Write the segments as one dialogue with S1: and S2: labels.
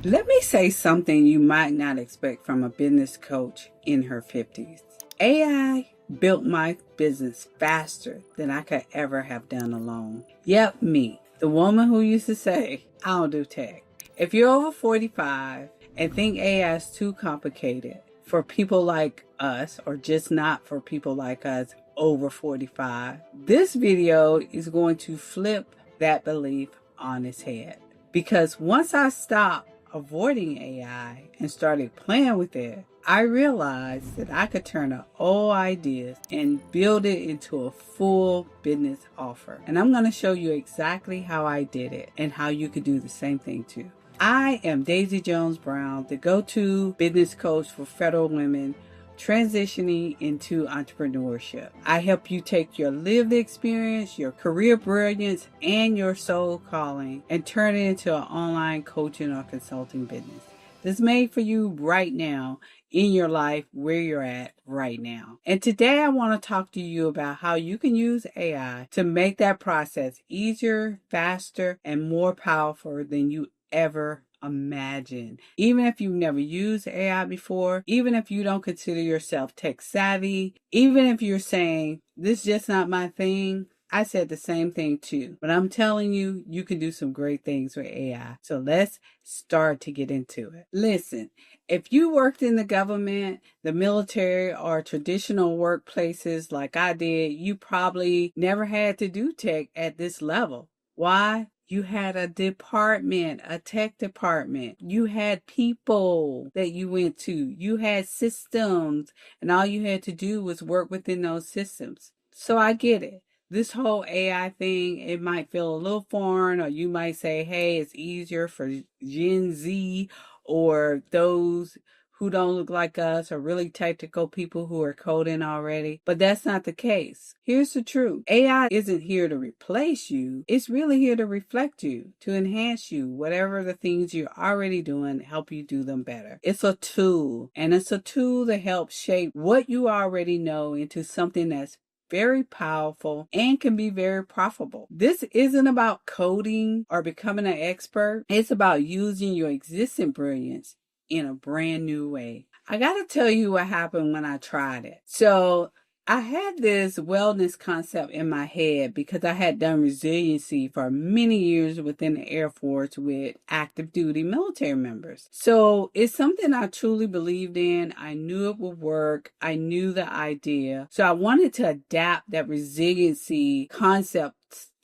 S1: Let me say something you might not expect from a business coach in her 50s. AI built my business faster than I could ever have done alone. Yep, me, the woman who used to say, I don't do tech. If you're over 45 and think AI is too complicated for people like us, or just not for people like us over 45, this video is going to flip that belief on its head. Because once I stopped avoiding AI and started playing with it, I realized that I could turn an old ideas and build it into a full business offer. And I'm going to show you exactly how I did it and how you could do the same thing too. I am Daisy Jones Brown, the go-to business coach for federal women transitioning into entrepreneurship. I help you take your lived experience, your career brilliance, and your soul calling and turn it into an online coaching or consulting business that's made for you right now in your life where you're at right now. And today I want to talk to you about how you can use AI to make that process easier, faster, and more powerful than you ever imagine. Even if you've never used AI before, even if you don't consider yourself tech savvy, even if you're saying, this is just not my thing, I said the same thing too. But I'm telling you, you can do some great things with AI. So let's start to get into it. Listen, if you worked in the government, the military, or traditional workplaces like I did, you probably never had to do tech at this level. Why? You had a department, a tech department. You had people that you went to. You had systems, and all you had to do was work within those systems. So I get it. This whole AI thing, it might feel a little foreign, or you might say, hey, it's easier for Gen Z or those who don't look like us, or really technical people who are coding already. But that's not the case. Here's the truth. AI isn't here to replace you. It's really here to reflect you, to enhance you, whatever the things you're already doing, help you do them better. It's a tool, and it's a tool that helps shape what you already know into something that's very powerful and can be very profitable. This isn't about coding or becoming an expert. It's about using your existing brilliance in a brand new way. I got to tell you what happened when I tried it. So I had this wellness concept in my head because I had done resiliency for many years within the Air Force with active duty military members. So it's something I truly believed in. I knew it would work. I knew the idea. So I wanted to adapt that resiliency concept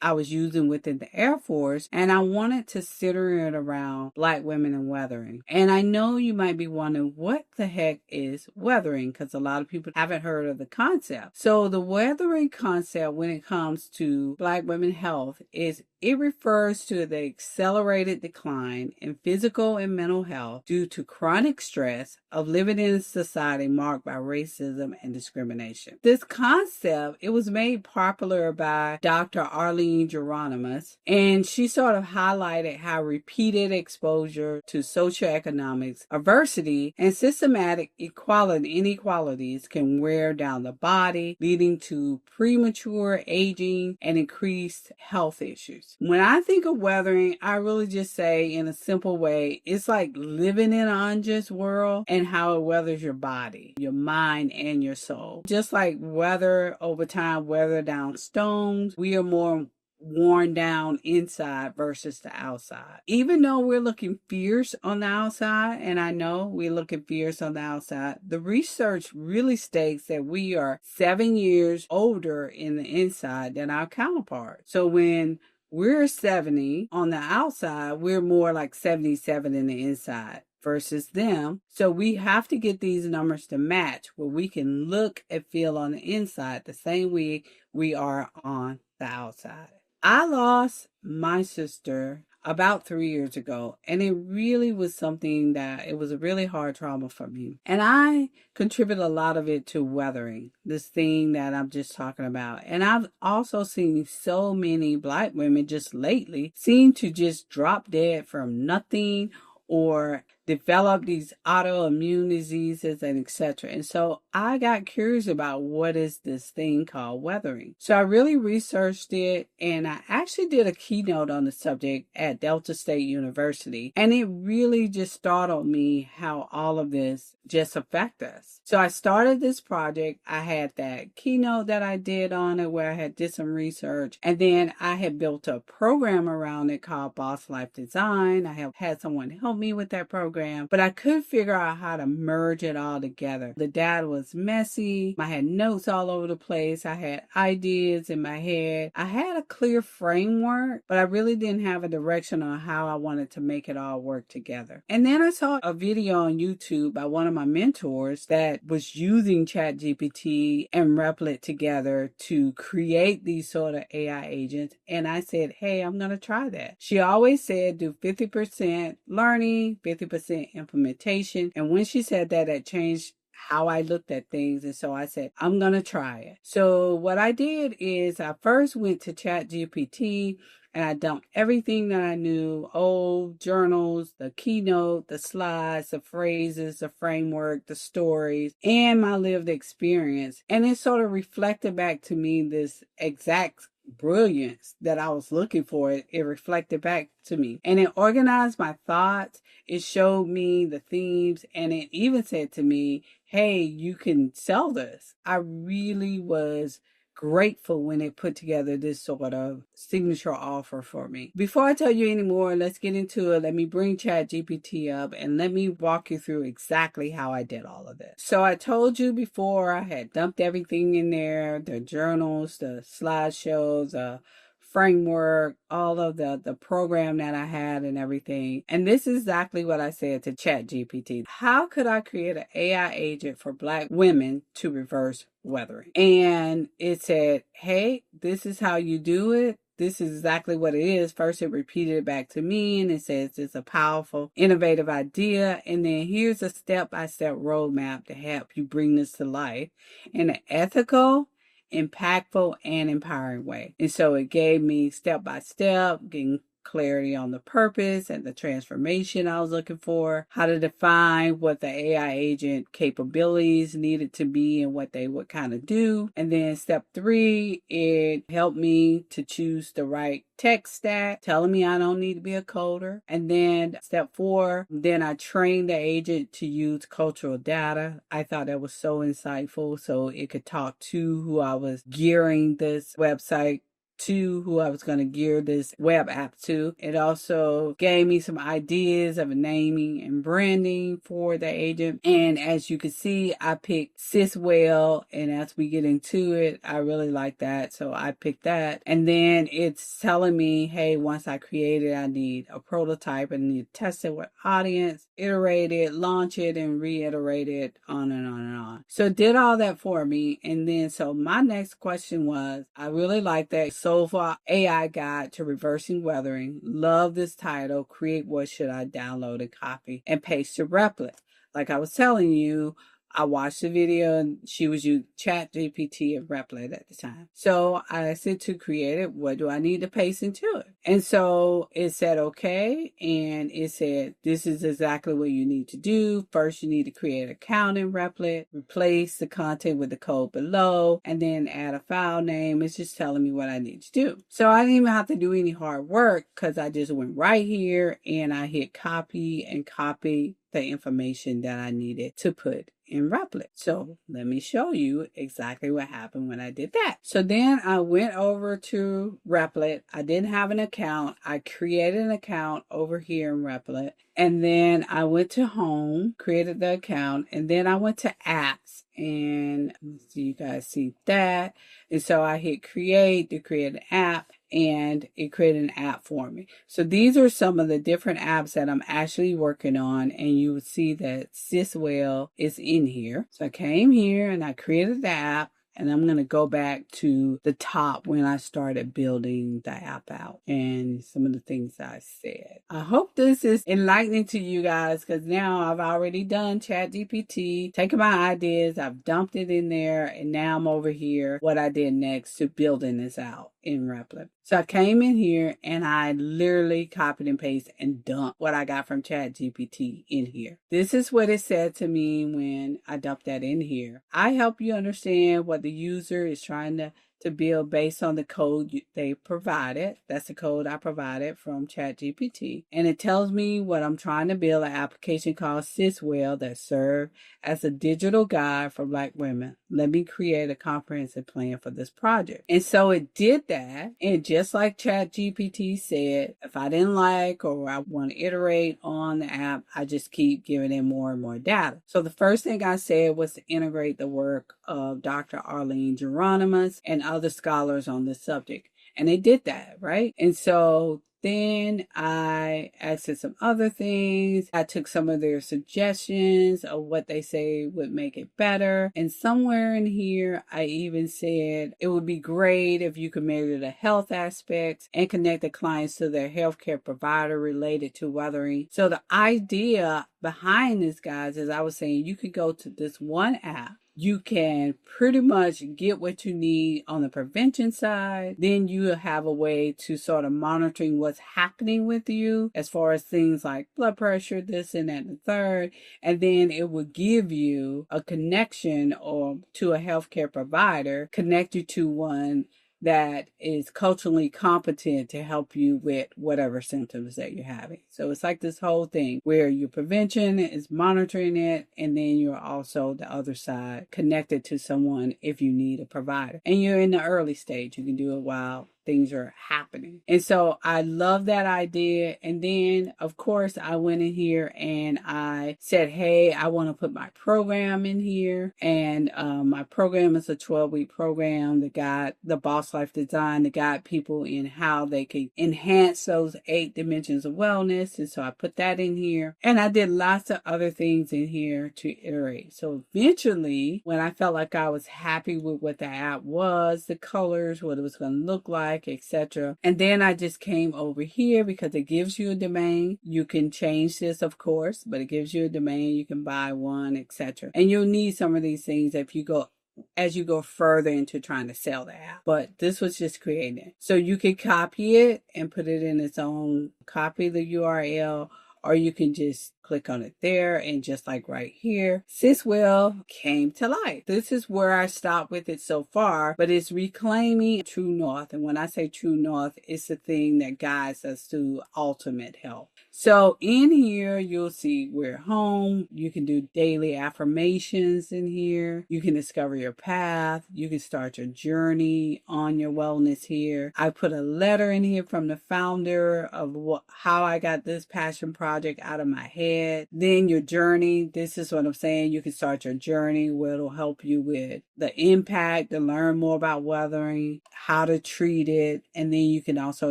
S1: I was using within the Air Force, and I wanted to center it around Black women and weathering. And I know you might be wondering, what the heck is weathering? Because a lot of people haven't heard of the concept. So the weathering concept, when it comes to Black women health, is it refers to the accelerated decline in physical and mental health due to chronic stress of living in a society marked by racism and discrimination. This concept, it was made popular by Dr. Arlene Geronimus, and she sort of highlighted how repeated exposure to socioeconomics, adversity, and systematic inequalities can wear down the body, leading to premature aging and increased health issues. When I think of weathering, I really just say in a simple way, it's like living in an unjust world and how it weathers your body, your mind, and your soul. Just like weather over time, weather down stones, we are more worn down inside versus the outside. Even though we're looking fierce on the outside, and I know we're looking fierce on the outside, the research really states that we are 7 years older in the inside than our counterparts. So when we're 70 on the outside, we're more like 77 in the inside versus them. So we have to get these numbers to match where we can look and feel on the inside the same way we are on the outside. I lost my sister about 3 years ago, and it really was something that it was a really hard trauma for me. And I contribute a lot of it to weathering, this thing that I'm just talking about. And I've also seen so many Black women just lately seem to just drop dead from nothing, or develop these autoimmune diseases and etc. And so I got curious about what is this thing called weathering. So I really researched it, and I actually did a keynote on the subject at Delta State University. And it really just startled me how all of this just affect us. So I started this project. I had that keynote that I did on it where I had did some research, and then I had built a program around it called Boss Life Design. I have had someone help me with that program, but I couldn't figure out how to merge it all together. The data was messy. I had notes all over the place. I had ideas in my head. I had a clear framework, but I really didn't have a direction on how I wanted to make it all work together. And then I saw a video on YouTube by one of my mentors that was using ChatGPT and Replit together to create these sort of AI agents. And I said, hey, I'm going to try that. She always said do 50% learning, 50% implementation. And when she said that, it changed how I looked at things. And so I said, I'm going to try it. So what I did is I first went to ChatGPT and I dumped everything that I knew, old journals, the keynote, the slides, the phrases, the framework, the stories, and my lived experience. And it sort of reflected back to me this exact brilliance that I was looking for. It reflected back to me, and it organized my thoughts. It showed me the themes, and it even said to me, hey, you can sell this. I really was grateful when it put together this sort of signature offer for me. Before I tell you any more, let's get into it. Let me bring ChatGPT up and let me walk you through exactly how I did all of this. So I told you before I had dumped everything in there, the journals, the slideshows, the framework, all of the program that I had and everything. And this is exactly what I said to ChatGPT. How could I create an AI agent for Black women to reverse weathering? And it said, hey, this is how you do it. This is exactly what it is. First, it repeated it back to me, and it says it's a powerful, innovative idea. And then here's a step-by-step roadmap to help you bring this to life in an ethical, impactful, and empowering way. And so it gave me step by step, getting clarity on the purpose and the transformation I was looking for, how to define what the AI agent capabilities needed to be and what they would kind of do. And then step 3, it helped me to choose the right tech stack, telling me I don't need to be a coder. And then step 4, then I trained the agent to use cultural data. I thought that was so insightful, so it could talk to who I was gearing this website to, who I was going to gear this web app to. It also gave me some ideas of naming and branding for the agent. And as you can see, I picked Siswell, and as we get into it, I really like that, so I picked that. And then it's telling me, hey, once I create it, I need a prototype and need to test it with audience, iterate it, launch it, and reiterate it, on and on and on. So it did all that for me. And then so my next question was, I really like that Soulful AI Guide to Reversing Weathering. Love this title. Create what should I download and copy and paste to Replit. Like I was telling you, I watched the video and she was using ChatGPT and Replit at the time. So I said to create it, what do I need to paste into it? And so it said, okay. And it said, this is exactly what you need to do. First, you need to create an account in Replit, replace the content with the code below, and then add a file name. It's just telling me what I need to do. So I didn't even have to do any hard work because I just went right here and I hit copy and copy the information that I needed to put in Replit. So let me show you exactly what happened when I did that. So then I went over to Replit. I didn't have an account. I created an account over here in Replit. And then I went to home, created the account, and then I went to apps. And so you guys see that. And so I hit create to create an app, and it created an app for me. So these are some of the different apps that I'm actually working on, and you will see that Siswell is in here. So I came here and I created the app, and I'm going to go back to the top when I started building the app out and some of the things I said. I hope this is enlightening to you guys, because now I've already done ChatGPT, taken my ideas, I've dumped it in there, and now I'm over here, what I did next to building this out. in Replit. So I came in here and I literally copied and pasted and dumped what I got from ChatGPT in here. This is what it said to me when I dumped that in here. I help you understand what the user is trying to build based on the code they provided. That's the code I provided from ChatGPT. And it tells me what I'm trying to build, an application called Siswell that serves as a digital guide for Black women. Let me create a comprehensive plan for this project. And so it did that. And just like ChatGPT said, if I didn't like or I want to iterate on the app, I just keep giving it more and more data. So the first thing I said was to integrate the work of Dr. Arlene Geronimus and other scholars on this subject. And they did that, right? And so then I asked it some other things. I took some of their suggestions of what they say would make it better. And somewhere in here, I even said it would be great if you could measure the health aspects and connect the clients to their healthcare provider related to weathering. So the idea behind this, guys, is I was saying you could go to this one app. You can pretty much get what you need on the prevention side. Then you have a way to sort of monitoring what's happening with you as far as things like blood pressure, this and that and the third. And then it will give you a connection or to a healthcare provider, connect you to one that is culturally competent to help you with whatever symptoms that you're having. So it's like this whole thing where your prevention is monitoring it, and then you're also the other side connected to someone if you need a provider. And you're in the early stage. You can do it while things are happening. And so I love that idea. And then, of course, I went in here and I said, hey, I want to put my program in here. And my program is a 12-week program that got the Boss Life Design to guide people in how they can enhance those 8 dimensions of wellness. And so I put that in here. And I did lots of other things in here to iterate. So eventually, when I felt like I was happy with what the app was, the colors, what it was going to look like, etc. And then I just came over here because it gives you a domain. You can change this, of course, but it gives you a domain. You can buy one, etc. And you'll need some of these things as you go further into trying to sell the app. But this was just creating. So you can copy it and put it in its own, copy the URL, or you can just click on it there, and just like right here, Siswell came to life. This is where I stopped with it so far, but it's reclaiming true north. And when I say true north, it's the thing that guides us to ultimate health. So in here, you'll see we're home. You can do daily affirmations in here. You can discover your path. You can start your journey on your wellness here. I put a letter in here from the founder of how I got this passion project out of my head. Then your journey. This is what I'm saying. You can start your journey where it'll help you with the impact, to learn more about weathering, how to treat it. And then you can also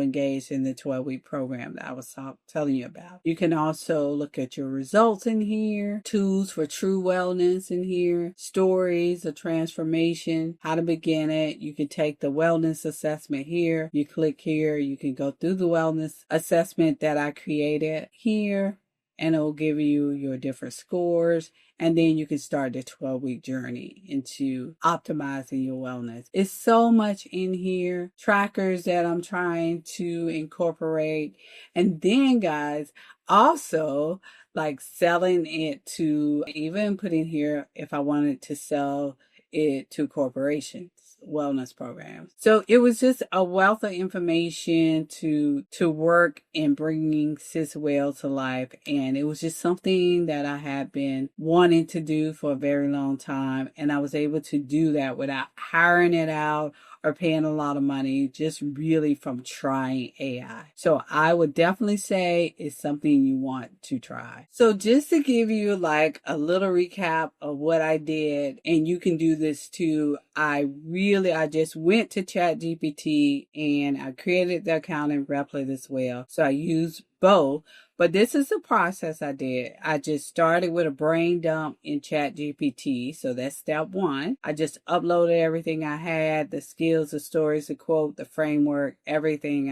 S1: engage in the 12-week program that I was telling you about. You can also look at your results in here, tools for true wellness in here, stories of transformation, how to begin it. You can take the wellness assessment here. You click here. You can go through the wellness assessment that I created here, and it will give you your different scores. And then you can start the 12-week journey into optimizing your wellness. It's so much in here. Trackers that I'm trying to incorporate. And then, guys, also like selling it to, even putting here if I wanted to sell it to corporations, wellness programs. So it was just a wealth of information to work in bringing Siswell to life. And it was just something that I had been wanting to do for a very long time. And I was able to do that without hiring it out or paying a lot of money, just really from trying AI. So I would definitely say it's something you want to try. So just to give you like a little recap of what I did, and you can do this too. I just went to ChatGPT and I created the account in Replit as well. So I used both. But this is the process I did. I just started with a brain dump in ChatGPT. So that's step 1. I just uploaded everything I had, the skills, the stories, the quote, the framework, everything.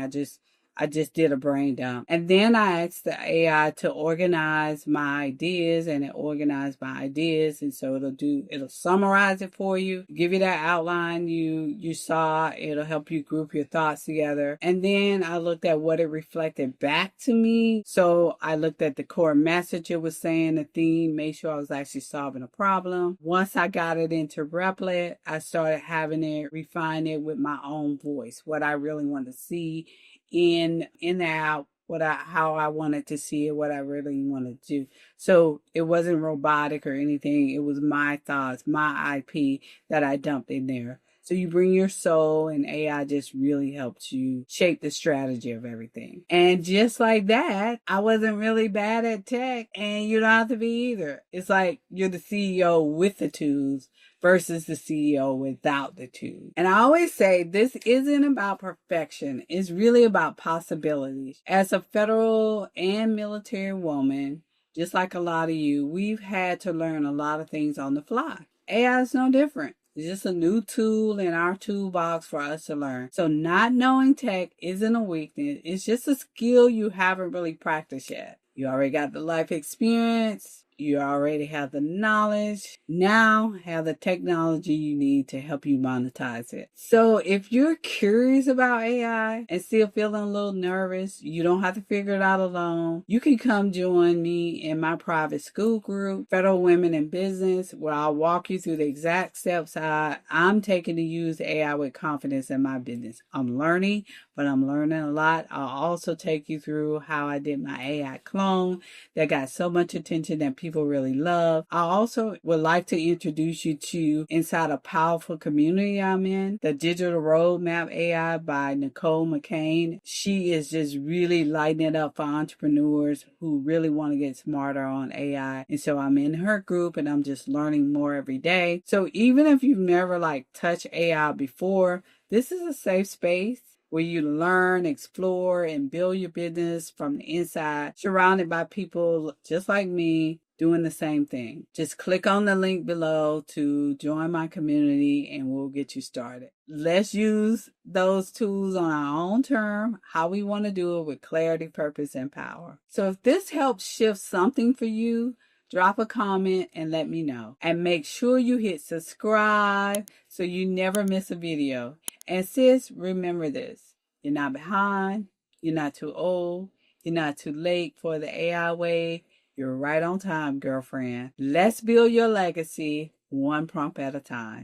S1: I just did a brain dump. And then I asked the AI to organize my ideas, and it organized my ideas. And so it'll summarize it for you, give you that outline you saw. It'll help you group your thoughts together. And then I looked at what it reflected back to me. So I looked at the core message it was saying, the theme, made sure I was actually solving a problem. Once I got it into Replit, I started having it refine it with my own voice, what I really want to see in the app, how I wanted to see it, what I really wanted to do. So it wasn't robotic or anything. It was my thoughts, my IP that I dumped in there. So you bring your soul, and AI just really helps you shape the strategy of everything. And just like that, I wasn't really bad at tech, and you don't have to be either. It's like you're the CEO with the tools versus the CEO without the tools. And I always say this isn't about perfection. It's really about possibilities. As a federal and military woman, just like a lot of you, we've had to learn a lot of things on the fly. AI is no different. It's just a new tool in our toolbox for us to learn. So not knowing tech isn't a weakness. It's just a skill you haven't really practiced yet. You already got the life experience. You already have the knowledge. Now have the technology you need to help you monetize it. So if you're curious about AI and still feeling a little nervous, you don't have to figure it out alone. You can come join me in my private Skool group, Federal Women in Business, where I'll walk you through the exact steps I'm taking to use AI with confidence in my business. I'm learning, but I'm learning a lot. I'll also take you through how I did my AI clone that got so much attention that people really love. I also would like to introduce you to inside a powerful community I'm in, the Digital Roadmap AI by Nicole McCain. She is just really lighting it up for entrepreneurs who really want to get smarter on AI. And so I'm in her group, and I'm just learning more every day. So even if you've never touched AI before, this is a safe space where you learn, explore, and build your business from the inside, surrounded by people just like me doing the same thing. Just click on the link below to join my community, and we'll get you started. Let's use those tools on our own term, how we want to do it with clarity, purpose, and power. So if this helps shift something for you, drop a comment and let me know. And make sure you hit subscribe so you never miss a video. And sis, remember this. You're not behind. You're not too old. You're not too late for the AI wave. You're right on time, girlfriend. Let's build your legacy one prompt at a time.